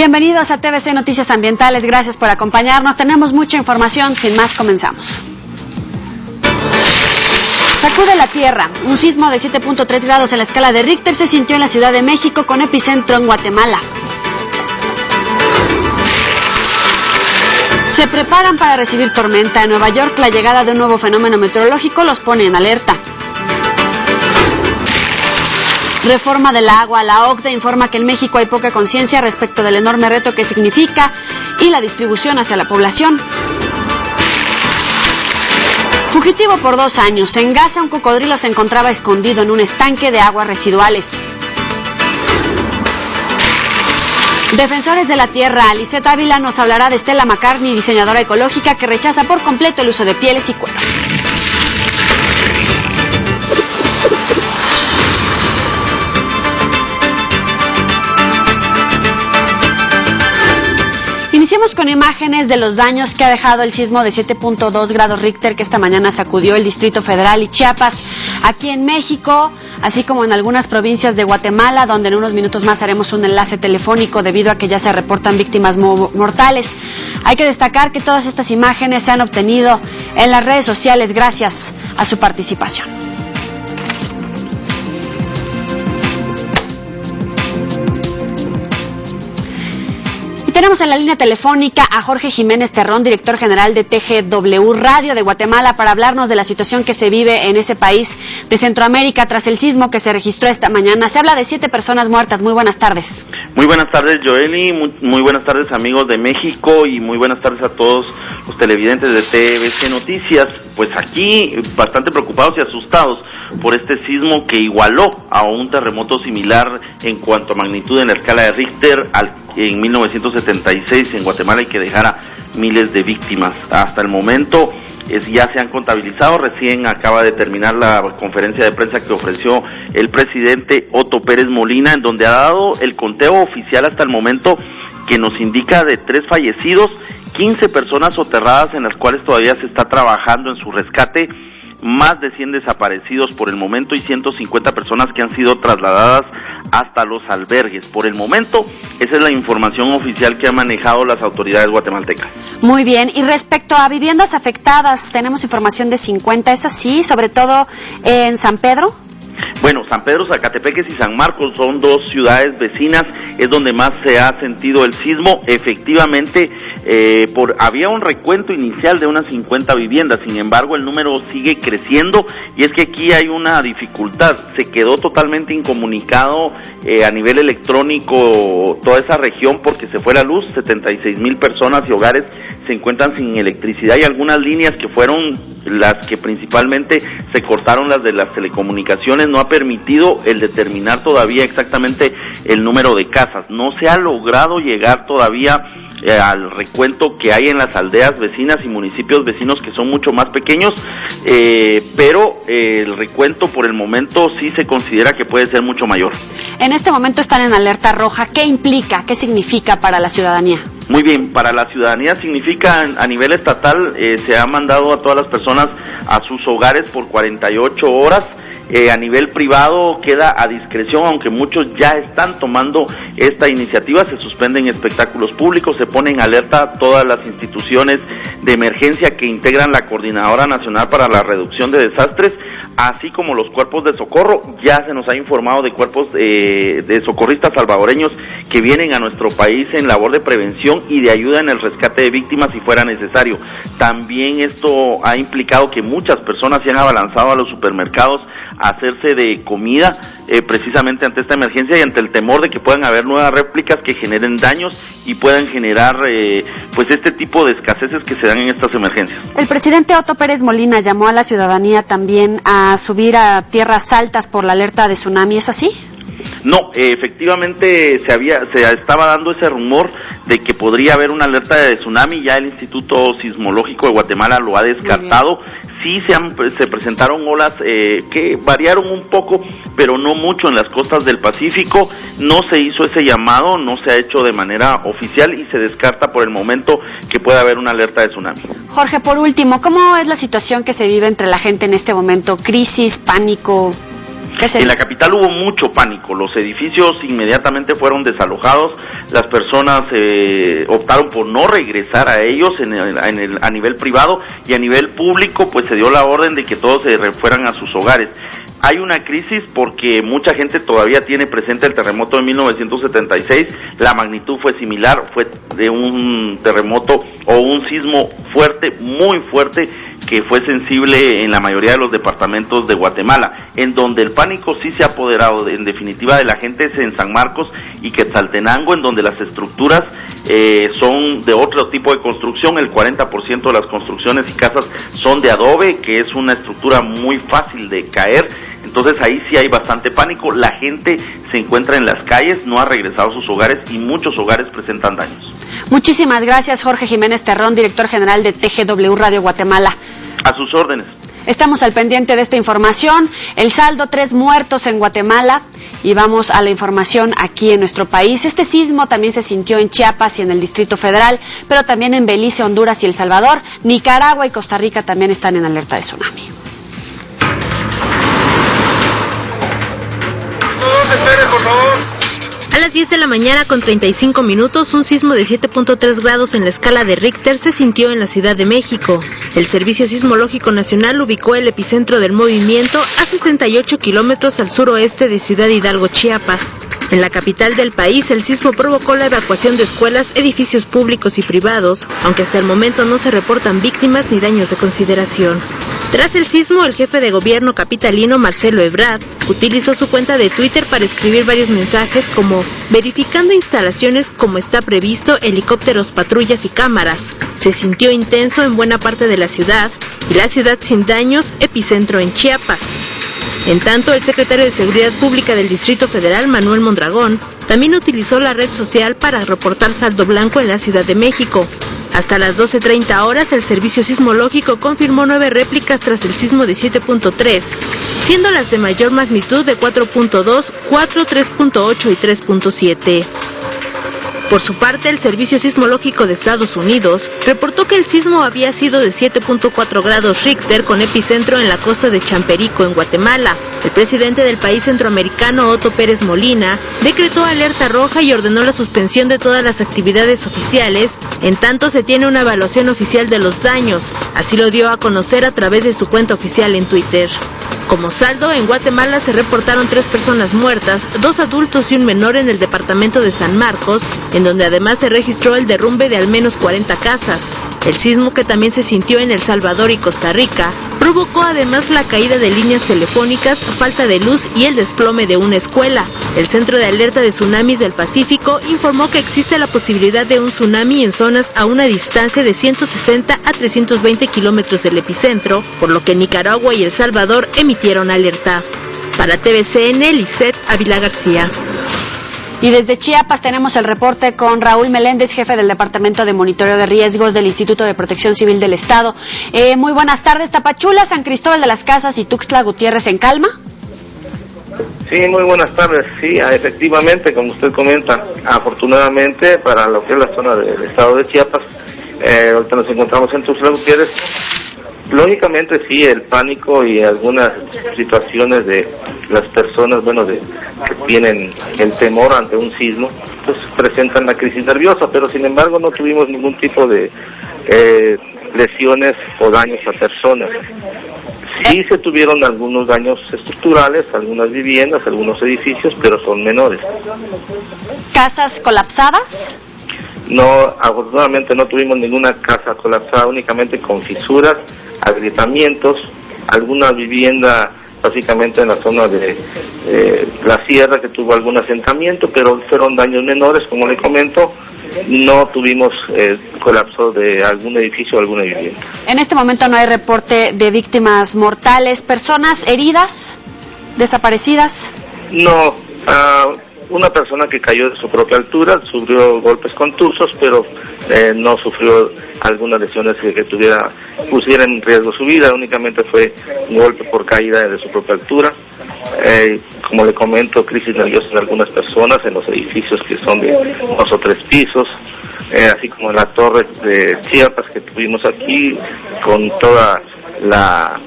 Bienvenidos a TVC Noticias Ambientales, gracias por acompañarnos. Tenemos mucha información, sin más comenzamos. Sacude la tierra. Un sismo de 7.3 grados en la escala de Richter se sintió en la Ciudad de México con epicentro en Guatemala. Se preparan para recibir tormenta. En Nueva York, la llegada de un nuevo fenómeno meteorológico los pone en alerta. Reforma del agua. La OCDE informa que en México hay poca conciencia respecto del enorme reto que significa y la distribución hacia la población. Fugitivo por 2 años. En Gaza, un cocodrilo se encontraba escondido en un estanque de aguas residuales. Defensores de la tierra. Lisette Ávila nos hablará de Stella McCartney, diseñadora ecológica que rechaza por completo el uso de pieles y cuero. Iniciamos con imágenes de los daños que ha dejado el sismo de 7.2 grados Richter que esta mañana sacudió el Distrito Federal y Chiapas, aquí en México, así como en algunas provincias de Guatemala, donde en unos minutos más haremos un enlace telefónico debido a que ya se reportan víctimas mortales. Hay que destacar que todas estas imágenes se han obtenido en las redes sociales gracias a su participación. Tenemos en la línea telefónica a Jorge Jiménez Terrón, director general de TGW Radio de Guatemala, para hablarnos de la situación que se vive en ese país de Centroamérica tras el sismo que se registró esta mañana. Se habla de 7 personas muertas. Muy buenas tardes. Muy buenas tardes, Joely. Muy buenas tardes, amigos de México, y muy buenas tardes a todos los televidentes de TVC Noticias. Pues aquí bastante preocupados y asustados por este sismo que igualó a un terremoto similar en cuanto a magnitud en la escala de Richter en 1976 en Guatemala y que dejara miles de víctimas. Hasta el momento ya se han contabilizado, recién acaba de terminar la conferencia de prensa que ofreció el presidente Otto Pérez Molina, en donde ha dado el conteo oficial hasta el momento que nos indica de 3 fallecidos, 15 personas soterradas en las cuales todavía se está trabajando en su rescate, más de 100 desaparecidos por el momento y 150 personas que han sido trasladadas hasta los albergues. Por el momento, esa es la información oficial que han manejado las autoridades guatemaltecas. Muy bien, y respecto a viviendas afectadas, tenemos información de 50, ¿es así? Sobre todo en San Pedro. Bueno, San Pedro, Zacatepeques y San Marcos son 2 ciudades vecinas, es donde más se ha sentido el sismo. Efectivamente, había un recuento inicial de unas 50 viviendas, sin embargo el número sigue creciendo, y es que aquí hay una dificultad, se quedó totalmente incomunicado a nivel electrónico toda esa región porque se fue la luz, 76,000 personas y hogares se encuentran sin electricidad, y algunas líneas que fueron las que principalmente se cortaron, las de las telecomunicaciones, no ha permitido el determinar todavía exactamente el número de casas. No se ha logrado llegar todavía al recuento que hay en las aldeas vecinas y municipios vecinos que son mucho más pequeños, pero el recuento por el momento sí se considera que puede ser mucho mayor. En este momento están en alerta roja. ¿Qué implica? ¿Qué significa para la ciudadanía? Muy bien, para la ciudadanía significa a nivel estatal se ha mandado a todas las personas a sus hogares por 48 horas. A nivel privado queda a discreción, aunque muchos ya están tomando esta iniciativa. Se suspenden espectáculos públicos, se ponen en alerta todas las instituciones de emergencia que integran la Coordinadora Nacional para la Reducción de Desastres, así como los cuerpos de socorro. Ya se nos ha informado de cuerpos de socorristas salvadoreños que vienen a nuestro país en labor de prevención y de ayuda en el rescate de víctimas si fuera necesario. También esto ha implicado que muchas personas se han abalanzado a los supermercados a hacerse de comida precisamente ante esta emergencia y ante el temor de que puedan haber nuevas réplicas que generen daños y puedan generar pues este tipo de escaseces que se dan en estas emergencias. El presidente Otto Pérez Molina llamó a la ciudadanía también a subir a tierras altas por la alerta de tsunami, ¿es así? No, efectivamente se estaba dando ese rumor de que podría haber una alerta de tsunami, ya el Instituto Sismológico de Guatemala lo ha descartado. Sí se presentaron olas que variaron un poco, pero no mucho en las costas del Pacífico. No se hizo ese llamado, no se ha hecho de manera oficial y se descarta por el momento que pueda haber una alerta de tsunami. Jorge, por último, ¿cómo es la situación que se vive entre la gente en este momento? ¿Crisis, pánico? En la capital capital hubo mucho pánico, los edificios inmediatamente fueron desalojados, las personas optaron por no regresar a ellos a nivel privado, y a nivel público pues se dio la orden de que todos se fueran a sus hogares. Hay una crisis porque mucha gente todavía tiene presente el terremoto de 1976, la magnitud fue similar, fue de un terremoto o un sismo fuerte, muy fuerte, que fue sensible en la mayoría de los departamentos de Guatemala. En donde el pánico sí se ha apoderado en definitiva de la gente es en San Marcos y Quetzaltenango, en donde las estructuras son de otro tipo de construcción. El 40% de las construcciones y casas son de adobe, que es una estructura muy fácil de caer. Entonces ahí sí hay bastante pánico, la gente se encuentra en las calles, no ha regresado a sus hogares y muchos hogares presentan daños. Muchísimas gracias, Jorge Jiménez Terrón, director general de TGW Radio Guatemala. A sus órdenes. Estamos al pendiente de esta información. El saldo, 3 muertos en Guatemala. Y vamos a la información aquí en nuestro país. Este sismo también se sintió en Chiapas y en el Distrito Federal, pero también en Belice, Honduras y El Salvador. Nicaragua y Costa Rica también están en alerta de tsunami. Por favor. A las 10 de la mañana con 35 minutos, un sismo de 7.3 grados en la escala de Richter se sintió en la Ciudad de México. El Servicio Sismológico Nacional ubicó el epicentro del movimiento a 68 kilómetros al suroeste de Ciudad Hidalgo, Chiapas. En la capital del país, el sismo provocó la evacuación de escuelas, edificios públicos y privados, aunque hasta el momento no se reportan víctimas ni daños de consideración. Tras el sismo, el jefe de gobierno capitalino, Marcelo Ebrard, utilizó su cuenta de Twitter para escribir varios mensajes como verificando instalaciones como está previsto, helicópteros, patrullas y cámaras. Se sintió intenso en buena parte de la ciudad y la ciudad sin daños, epicentro en Chiapas. En tanto, el secretario de Seguridad Pública del Distrito Federal, Manuel Mondragón, también utilizó la red social para reportar saldo blanco en la Ciudad de México. Hasta las 12:30 horas, el Servicio Sismológico confirmó 9 réplicas tras el sismo de 7.3, siendo las de mayor magnitud de 4.2, 4, 3.8 y 3.7. Por su parte, el Servicio Sismológico de Estados Unidos reportó que el sismo había sido de 7.4 grados Richter con epicentro en la costa de Champerico, en Guatemala. El presidente del país centroamericano, Otto Pérez Molina, decretó alerta roja y ordenó la suspensión de todas las actividades oficiales, en tanto se tiene una evaluación oficial de los daños. Así lo dio a conocer a través de su cuenta oficial en Twitter. Como saldo, en Guatemala se reportaron 3 personas muertas, 2 adultos y un menor en el departamento de San Marcos, en donde además se registró el derrumbe de al menos 40 casas. El sismo, que también se sintió en El Salvador y Costa Rica, provocó además la caída de líneas telefónicas, falta de luz y el desplome de una escuela. El Centro de Alerta de Tsunamis del Pacífico informó que existe la posibilidad de un tsunami en zonas a una distancia de 160 a 320 kilómetros del epicentro, por lo que Nicaragua y El Salvador emitieron alerta. Para TVCN, Lisette Ávila García. Y desde Chiapas tenemos el reporte con Raúl Meléndez, jefe del Departamento de Monitoreo de Riesgos del Instituto de Protección Civil del Estado. Muy buenas tardes. Tapachula, San Cristóbal de las Casas y Tuxtla Gutiérrez, ¿en calma? Sí, muy buenas tardes. Sí, efectivamente, como usted comenta, afortunadamente para lo que es la zona del estado de Chiapas, ahorita nos encontramos en Tuxtla Gutiérrez. Lógicamente sí, el pánico y algunas situaciones de las personas, que tienen el temor ante un sismo, pues presentan la crisis nerviosa, pero sin embargo no tuvimos ningún tipo de lesiones o daños a personas. Sí se tuvieron algunos daños estructurales, algunas viviendas, algunos edificios, pero son menores. ¿Casas colapsadas? No, afortunadamente no tuvimos ninguna casa colapsada, únicamente con fisuras, agrietamientos, alguna vivienda básicamente en la zona de la sierra que tuvo algún asentamiento, pero fueron daños menores, como le comento. No tuvimos colapso de algún edificio o alguna vivienda. En este momento no hay reporte de víctimas mortales. ¿Personas heridas? ¿Desaparecidas? No, una persona que cayó de su propia altura, sufrió golpes contusos, pero no sufrió algunas lesiones que pusiera en riesgo su vida, únicamente fue un golpe por caída de su propia altura. Como le comento, crisis nerviosa en algunas personas, en los edificios que son de 2 o 3 pisos, así como en la torre de Chiapas que tuvimos aquí, con toda la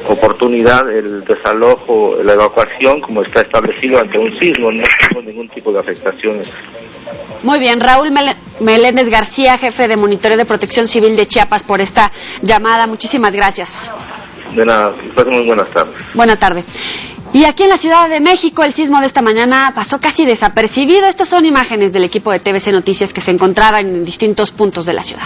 oportunidad, el desalojo, la evacuación, como está establecido ante un sismo, no tengo ningún tipo de afectaciones. Muy bien, Raúl Meléndez García, jefe de Monitoreo de Protección Civil de Chiapas, por esta llamada. Muchísimas gracias. De nada, pues muy buenas tardes. Buena tarde. Y aquí en la Ciudad de México, el sismo de esta mañana pasó casi desapercibido. Estas son imágenes del equipo de TVC Noticias que se encontraba en distintos puntos de la ciudad.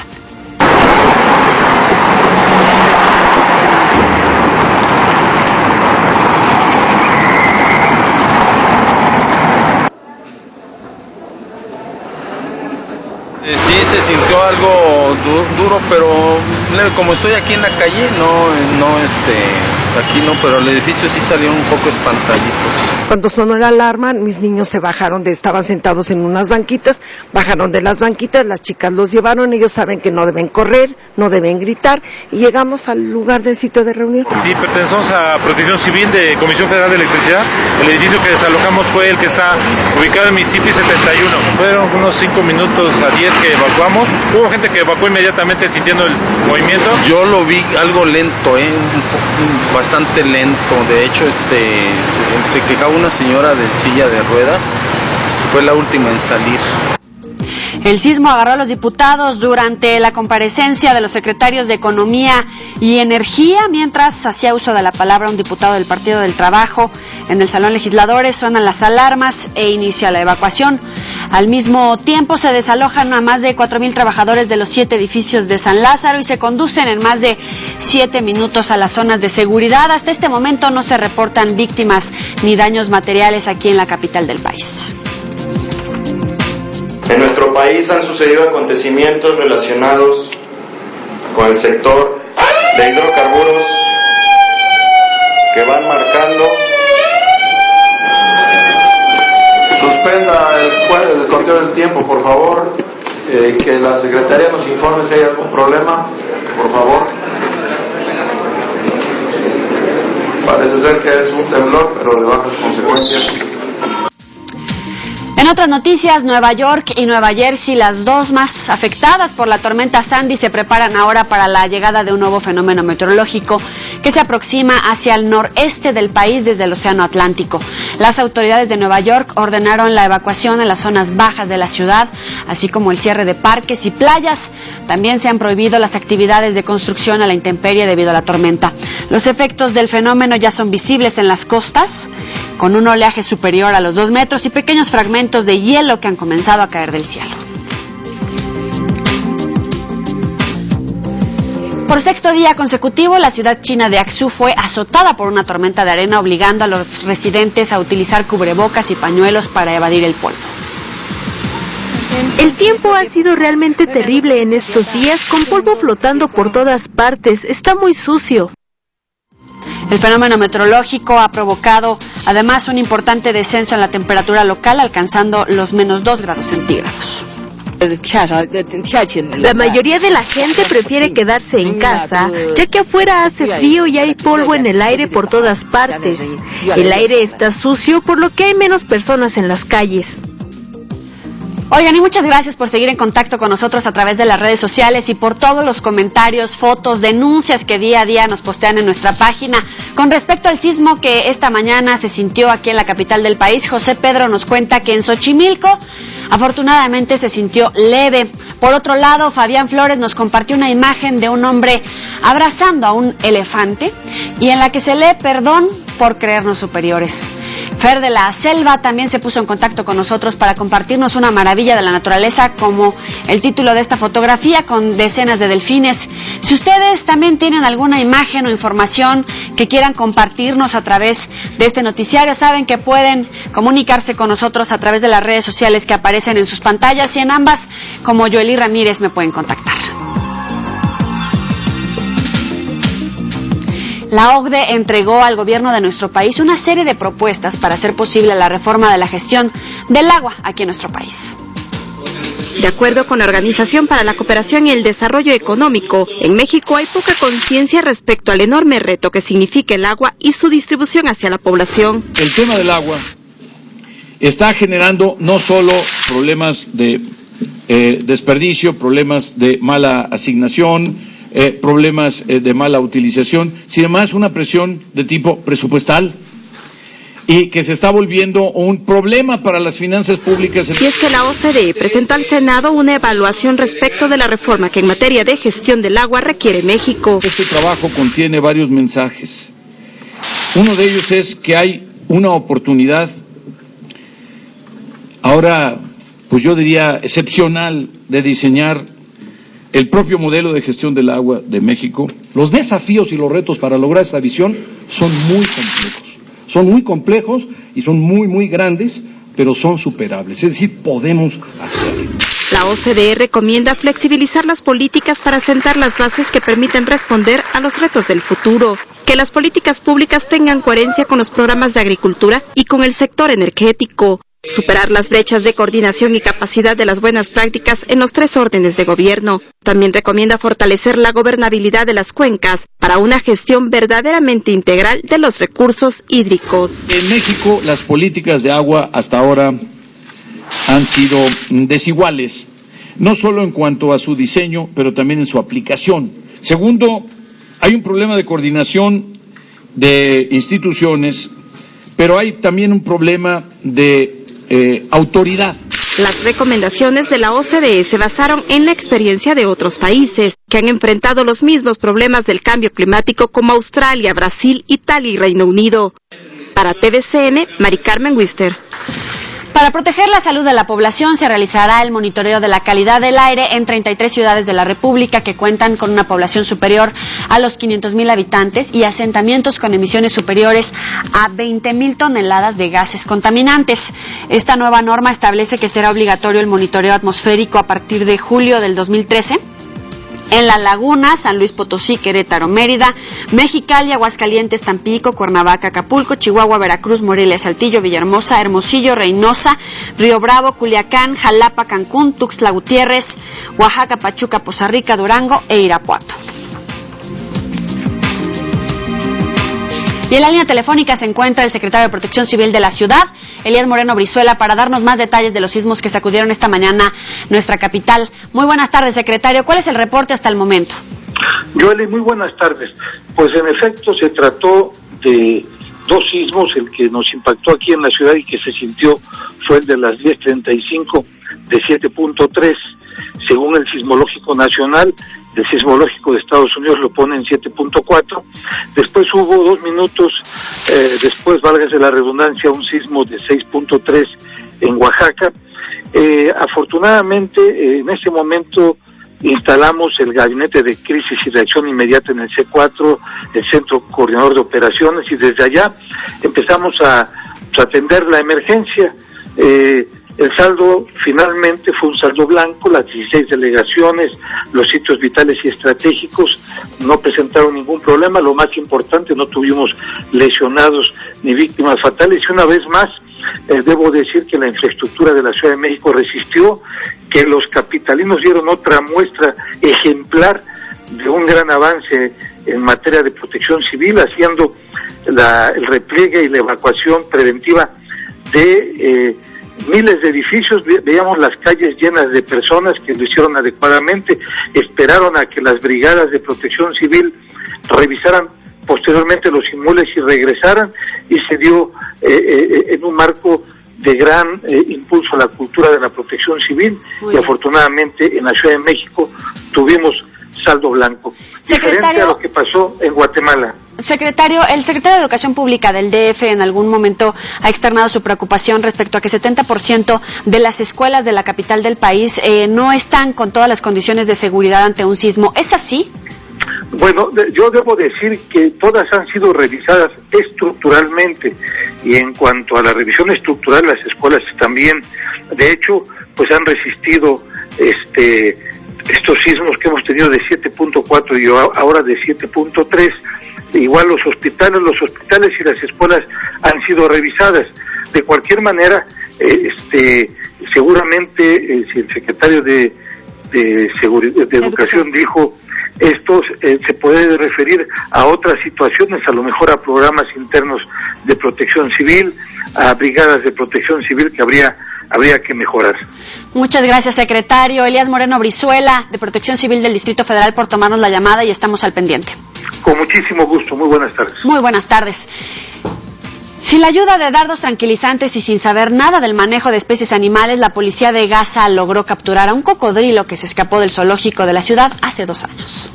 Sí, se sintió algo duro, pero como estoy aquí en la calle, aquí no, pero el edificio sí salió un poco espantaditos. Cuando sonó la alarma, mis niños se bajaron, estaban sentados en unas banquitas, bajaron de las banquitas, las chicas los llevaron, ellos saben que no deben correr, no deben gritar, y llegamos al lugar del sitio de reunión. Sí, pertenecemos a Protección Civil de Comisión Federal de Electricidad. El edificio que desalojamos fue el que está ubicado en Mississippi 71. Fueron unos 5 minutos a 10 que evacuamos. Hubo gente que evacuó inmediatamente sintiendo el movimiento. Yo lo vi algo lento, bastante lento. De hecho, se quejaba una señora de silla de ruedas. Fue la última en salir. El sismo agarró a los diputados durante la comparecencia de los secretarios de Economía y Energía, mientras hacía uso de la palabra un diputado del Partido del Trabajo. En el Salón Legisladores suenan las alarmas e inicia la evacuación. Al mismo tiempo se desalojan a más de 4,000 trabajadores de los 7 edificios de San Lázaro y se conducen en más de 7 minutos a las zonas de seguridad. Hasta este momento no se reportan víctimas ni daños materiales aquí en la capital del país. En nuestro país han sucedido acontecimientos relacionados con el sector de hidrocarburos que van marcando. Suspenda el conteo del tiempo, por favor. Que la Secretaría nos informe si hay algún problema, por favor. Parece ser que es un temblor, pero de bajas consecuencias. En otras noticias, Nueva York y Nueva Jersey, las dos más afectadas por la tormenta Sandy, se preparan ahora para la llegada de un nuevo fenómeno meteorológico que se aproxima hacia el noreste del país desde el Océano Atlántico. Las autoridades de Nueva York ordenaron la evacuación en las zonas bajas de la ciudad, así como el cierre de parques y playas. También se han prohibido las actividades de construcción a la intemperie debido a la tormenta. Los efectos del fenómeno ya son visibles en las costas, con un oleaje superior a los 2 metros y pequeños fragmentos de hielo que han comenzado a caer del cielo. Por 6º día consecutivo, la ciudad china de Aksu fue azotada por una tormenta de arena, obligando a los residentes a utilizar cubrebocas y pañuelos para evadir el polvo. El tiempo ha sido realmente terrible en estos días, con polvo flotando por todas partes. Está muy sucio. El fenómeno meteorológico ha provocado además un importante descenso en la temperatura local, alcanzando los -2 grados centígrados. La mayoría de la gente prefiere quedarse en casa, ya que afuera hace frío y hay polvo en el aire por todas partes. El aire está sucio, por lo que hay menos personas en las calles. Oigan, y muchas gracias por seguir en contacto con nosotros a través de las redes sociales y por todos los comentarios, fotos, denuncias que día a día nos postean en nuestra página. Con respecto al sismo que esta mañana se sintió aquí en la capital del país, José Pedro nos cuenta que en Xochimilco afortunadamente se sintió leve. Por otro lado, Fabián Flores nos compartió una imagen de un hombre abrazando a un elefante y en la que se lee perdón por creernos superiores. Fer de la Selva también se puso en contacto con nosotros para compartirnos una maravilla de la naturaleza, como el título de esta fotografía con decenas de delfines. Si ustedes también tienen alguna imagen o información que quieran compartirnos a través de este noticiario, saben que pueden comunicarse con nosotros a través de las redes sociales que aparecen en sus pantallas, y en ambas, como Joely Ramírez, me pueden contactar. La OCDE entregó al gobierno de nuestro país una serie de propuestas para hacer posible la reforma de la gestión del agua aquí en nuestro país. De acuerdo con la Organización para la Cooperación y el Desarrollo Económico, en México hay poca conciencia respecto al enorme reto que significa el agua y su distribución hacia la población. El tema del agua está generando no solo problemas de desperdicio, problemas de mala asignación, problemas de mala utilización, sino más una presión de tipo presupuestal y que se está volviendo un problema para las finanzas públicas. Y es que la OCDE presentó al Senado una evaluación respecto de la reforma que en materia de gestión del agua requiere México. Este trabajo contiene varios mensajes. Uno de ellos es que hay una oportunidad, ahora, pues yo diría, excepcional, de diseñar el propio modelo de gestión del agua de México. Los desafíos y los retos para lograr esta visión son muy complejos. Son muy complejos y son muy grandes, pero son superables. Es decir, podemos hacerlo. La OCDE recomienda flexibilizar las políticas para sentar las bases que permiten responder a los retos del futuro, que las políticas públicas tengan coherencia con los programas de agricultura y con el sector energético, superar las brechas de coordinación y capacidad de las buenas prácticas en los 3 órdenes de gobierno. También recomienda fortalecer la gobernabilidad de las cuencas para una gestión verdaderamente integral de los recursos hídricos. En México, las políticas de agua hasta ahora han sido desiguales, no solo en cuanto a su diseño, pero también en su aplicación. Segundo, hay un problema de coordinación de instituciones, pero hay también un problema de autoridad. Las recomendaciones de la OCDE se basaron en la experiencia de otros países que han enfrentado los mismos problemas del cambio climático como Australia, Brasil, Italia y Reino Unido. Para TVCN, Mari Carmen Wister. Para proteger la salud de la población se realizará el monitoreo de la calidad del aire en 33 ciudades de la República que cuentan con una población superior a los 500,000 habitantes y asentamientos con emisiones superiores a 20,000 toneladas de gases contaminantes. Esta nueva norma establece que será obligatorio el monitoreo atmosférico a partir de julio del 2013. En La Laguna, San Luis Potosí, Querétaro, Mérida, Mexicali, Aguascalientes, Tampico, Cuernavaca, Acapulco, Chihuahua, Veracruz, Morelia, Saltillo, Villahermosa, Hermosillo, Reynosa, Río Bravo, Culiacán, Jalapa, Cancún, Tuxtla Gutiérrez, Oaxaca, Pachuca, Poza Rica, Durango e Irapuato. Y en la línea telefónica se encuentra el secretario de Protección Civil de la ciudad, Elías Moreno Brizuela, para darnos más detalles de los sismos que sacudieron esta mañana nuestra capital. Muy buenas tardes, secretario. ¿Cuál es el reporte hasta el momento? Joely, muy buenas tardes. Pues en efecto se trató de 2 sismos. El que nos impactó aquí en la ciudad y que se sintió fue el de las 10:35 de 7.3. Según el Sismológico Nacional, el Sismológico de Estados Unidos lo pone en 7.4. Después hubo 2 minutos, después, válgase la redundancia, un sismo de 6.3 en Oaxaca. Afortunadamente, en ese momento instalamos el Gabinete de Crisis y Reacción Inmediata en el C4, el Centro Coordinador de Operaciones, y desde allá empezamos a atender la emergencia. El saldo finalmente fue un saldo blanco. Las 16 delegaciones, los sitios vitales y estratégicos no presentaron ningún problema. Lo más importante, no tuvimos lesionados ni víctimas fatales. Y una vez más, debo decir que la infraestructura de la Ciudad de México resistió, que los capitalinos dieron otra muestra ejemplar de un gran avance en materia de protección civil, haciendo el repliegue y la evacuación preventiva de miles de edificios. Veíamos las calles llenas de personas que lo hicieron adecuadamente, esperaron a que las brigadas de protección civil revisaran posteriormente los inmuebles y regresaran, y se dio en un marco de gran impulso a la cultura de la protección civil. Y afortunadamente en la Ciudad de México tuvimos saldo blanco, diferente a lo que pasó en Guatemala. Secretario, el secretario de Educación Pública del DF en algún momento ha externado su preocupación respecto a que 70% de las escuelas de la capital del país no están con todas las condiciones de seguridad ante un sismo. ¿Es así? Bueno, yo debo decir que todas han sido revisadas estructuralmente, y en cuanto a la revisión estructural, las escuelas también, de hecho, pues han resistido estos sismos que hemos tenido de 7.4 y ahora de 7.3. Igual los hospitales y las escuelas han sido revisadas. De cualquier manera, seguramente si el secretario de Educación dijo esto, se puede referir a otras situaciones, a lo mejor a programas internos de protección civil, a brigadas de protección civil que habría habría que mejorar. Muchas gracias, secretario. Elías Moreno Brizuela, de Protección Civil del Distrito Federal, por tomarnos la llamada y estamos al pendiente. Con muchísimo gusto. Muy buenas tardes. Muy buenas tardes. Sin la ayuda de dardos tranquilizantes y sin saber nada del manejo de especies animales, la policía de Gaza logró capturar a un cocodrilo que se escapó del zoológico de la ciudad hace 2 años.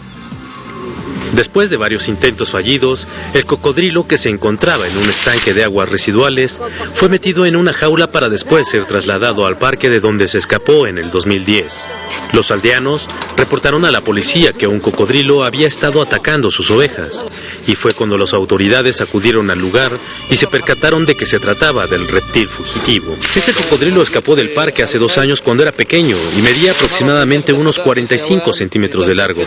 Después de varios intentos fallidos, el cocodrilo, que se encontraba en un estanque de aguas residuales, fue metido en una jaula para después ser trasladado al parque de donde se escapó en el 2010. Los aldeanos reportaron a la policía que un cocodrilo había estado atacando sus ovejas, y fue cuando las autoridades acudieron al lugar y se percataron de que se trataba del reptil fugitivo. Este cocodrilo escapó del parque hace 2 años cuando era pequeño y medía aproximadamente unos 45 centímetros de largo.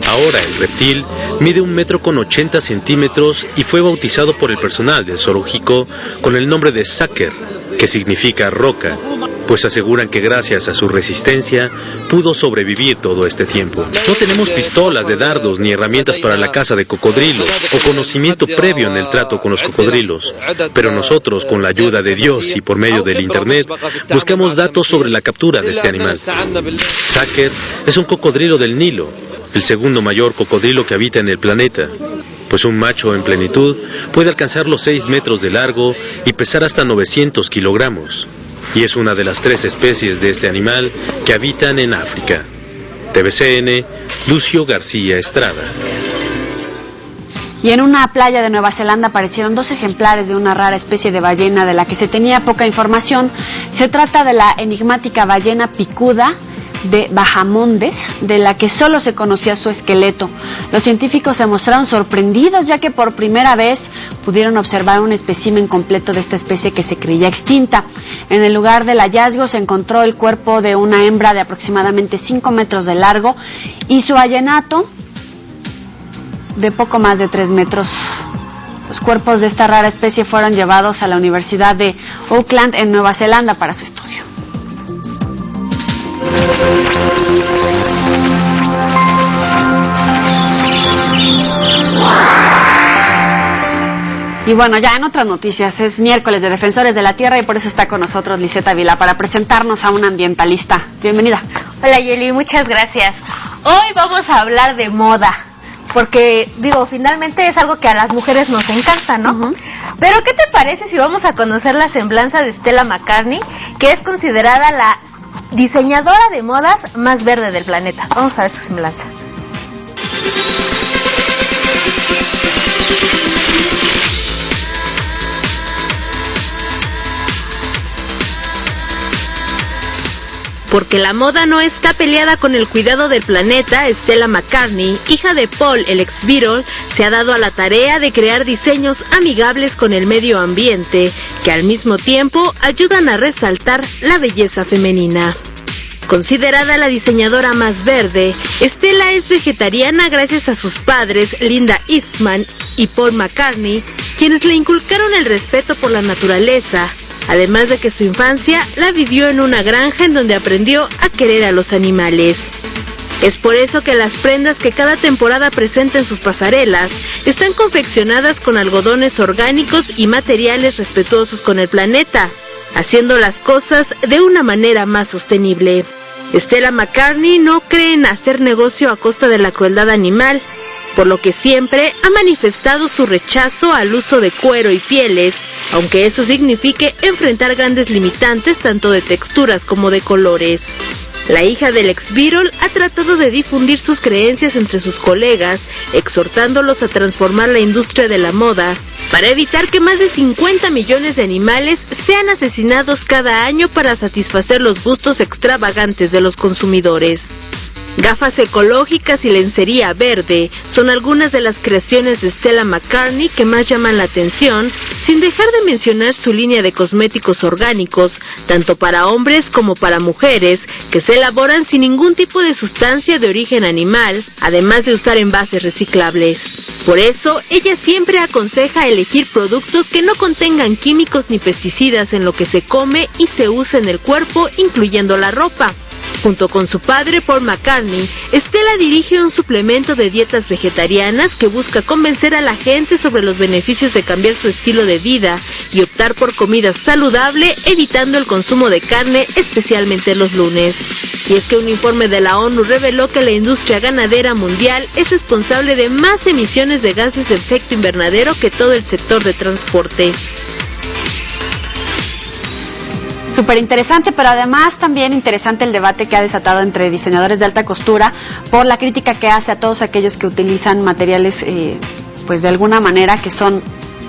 Ahora el reptil mide 1,80 m y fue bautizado por el personal del zoológico con el nombre de Saker, que significa roca, pues aseguran que gracias a su resistencia pudo sobrevivir todo este tiempo. No tenemos pistolas de dardos ni herramientas para la caza de cocodrilos o conocimiento previo en el trato con los cocodrilos, pero nosotros, con la ayuda de Dios y por medio del internet, buscamos datos sobre la captura de este animal. Saker es un cocodrilo del Nilo, el segundo mayor cocodrilo que habita en el planeta, pues un macho en plenitud puede alcanzar los 6 metros de largo y pesar hasta 900 kilogramos, y es una de las 3 especies de este animal que habitan en África. TVCN, Lucio García Estrada. Y en una playa de Nueva Zelanda aparecieron 2 ejemplares de una rara especie de ballena de la que se tenía poca información. Se trata de la enigmática ballena picuda de Bahamondes, de la que solo se conocía su esqueleto. Los científicos se mostraron sorprendidos, ya que por primera vez pudieron observar un espécimen completo de esta especie que se creía extinta. En el lugar del hallazgo se encontró el cuerpo de una hembra de aproximadamente 5 metros de largo y su vallenato de poco más de 3 metros. Los cuerpos de esta rara especie fueron llevados a la Universidad de Auckland en Nueva Zelanda para su estudio. Y bueno, ya en otras noticias, es miércoles de Defensores de la Tierra y por eso está con nosotros Liseta Vila para presentarnos a una ambientalista. Bienvenida. Hola Yeli, muchas gracias. Hoy vamos a hablar de moda, porque finalmente es algo que a las mujeres nos encanta, ¿no? Uh-huh. Pero ¿qué te parece si vamos a conocer la semblanza de Stella McCartney, que es considerada la diseñadora de modas más verde del planeta? Vamos a ver su semblanza. Porque la moda no está peleada con el cuidado del planeta, Stella McCartney, hija de Paul, el ex Beatle, se ha dado a la tarea de crear diseños amigables con el medio ambiente, que al mismo tiempo ayudan a resaltar la belleza femenina. Considerada la diseñadora más verde, Stella es vegetariana gracias a sus padres, Linda Eastman y Paul McCartney, quienes le inculcaron el respeto por la naturaleza, además de que su infancia la vivió en una granja en donde aprendió a querer a los animales. Es por eso que las prendas que cada temporada presenta en sus pasarelas están confeccionadas con algodones orgánicos y materiales respetuosos con el planeta, haciendo las cosas de una manera más sostenible. Stella McCartney no cree en hacer negocio a costa de la crueldad animal, por lo que siempre ha manifestado su rechazo al uso de cuero y pieles, aunque eso signifique enfrentar grandes limitantes tanto de texturas como de colores. La hija del ex Beatle ha tratado de difundir sus creencias entre sus colegas, exhortándolos a transformar la industria de la moda para evitar que más de 50 millones de animales sean asesinados cada año para satisfacer los gustos extravagantes de los consumidores. Gafas ecológicas y lencería verde son algunas de las creaciones de Stella McCartney que más llaman la atención, sin dejar de mencionar su línea de cosméticos orgánicos, tanto para hombres como para mujeres, que se elaboran sin ningún tipo de sustancia de origen animal, además de usar envases reciclables. Por eso, ella siempre aconseja elegir productos que no contengan químicos ni pesticidas en lo que se come y se usa en el cuerpo, incluyendo la ropa. Junto con su padre, Paul McCartney, Stella dirige un suplemento de dietas vegetarianas que busca convencer a la gente sobre los beneficios de cambiar su estilo de vida y optar por comida saludable, evitando el consumo de carne, especialmente los lunes. Y es que un informe de la ONU reveló que la industria ganadera mundial es responsable de más emisiones de gases de efecto invernadero que todo el sector de transporte. Súper interesante, pero además también interesante el debate que ha desatado entre diseñadores de alta costura por la crítica que hace a todos aquellos que utilizan materiales, pues de alguna manera que son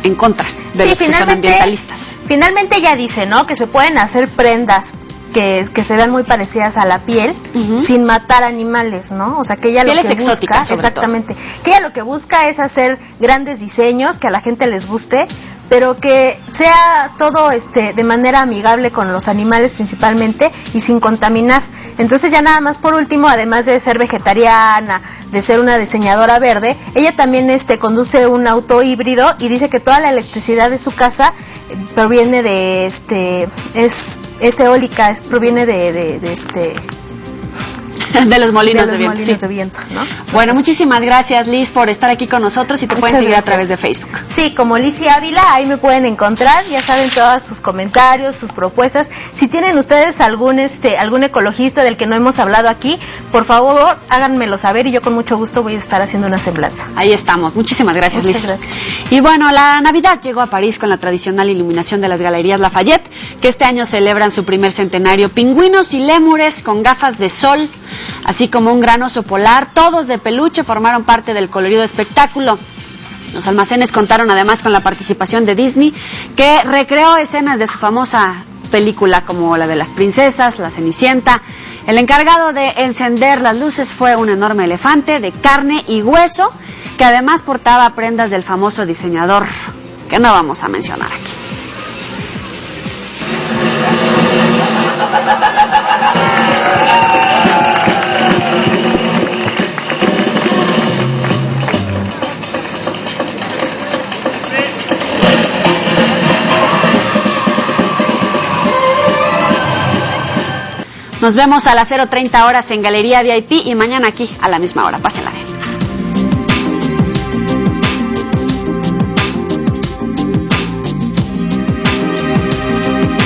en contra de los que son ambientalistas. Finalmente ella dice, ¿no?, que se pueden hacer prendas que se vean muy parecidas a la piel, sin matar animales, ¿no? O sea, que ella lo que busca, exactamente, que ella lo que busca es hacer grandes diseños que a la gente les guste, pero que sea todo de manera amigable con los animales principalmente y sin contaminar. Entonces ya nada más por último, además de ser vegetariana, de ser una diseñadora verde, ella también conduce un auto híbrido y dice que toda la electricidad de su casa proviene de es eólica, proviene de los molinos de viento, ¿no? Entonces, bueno, muchísimas gracias, Liz, por estar aquí con nosotros y te pueden seguir a través de Facebook. Sí, como Liz y Ávila, ahí me pueden encontrar, ya saben, todos sus comentarios, sus propuestas. Si tienen ustedes algún ecologista del que no hemos hablado aquí, por favor, háganmelo saber y yo con mucho gusto voy a estar haciendo una semblanza. Ahí estamos, muchísimas gracias, Liz. Muchas gracias. Y bueno, la Navidad llegó a París con la tradicional iluminación de las Galerías Lafayette, que este año celebran su primer centenario. Pingüinos y lémures con gafas de sol, así como un gran oso polar, todos de peluche, formaron parte del colorido espectáculo. Los almacenes contaron además con la participación de Disney, que recreó escenas de su famosa película como la de las princesas, la Cenicienta. El encargado de encender las luces fue un enorme elefante de carne y hueso, que además portaba prendas del famoso diseñador, que no vamos a mencionar aquí. Nos vemos a las 0:30 horas en Galería VIP y mañana aquí a la misma hora. Pásenla bien.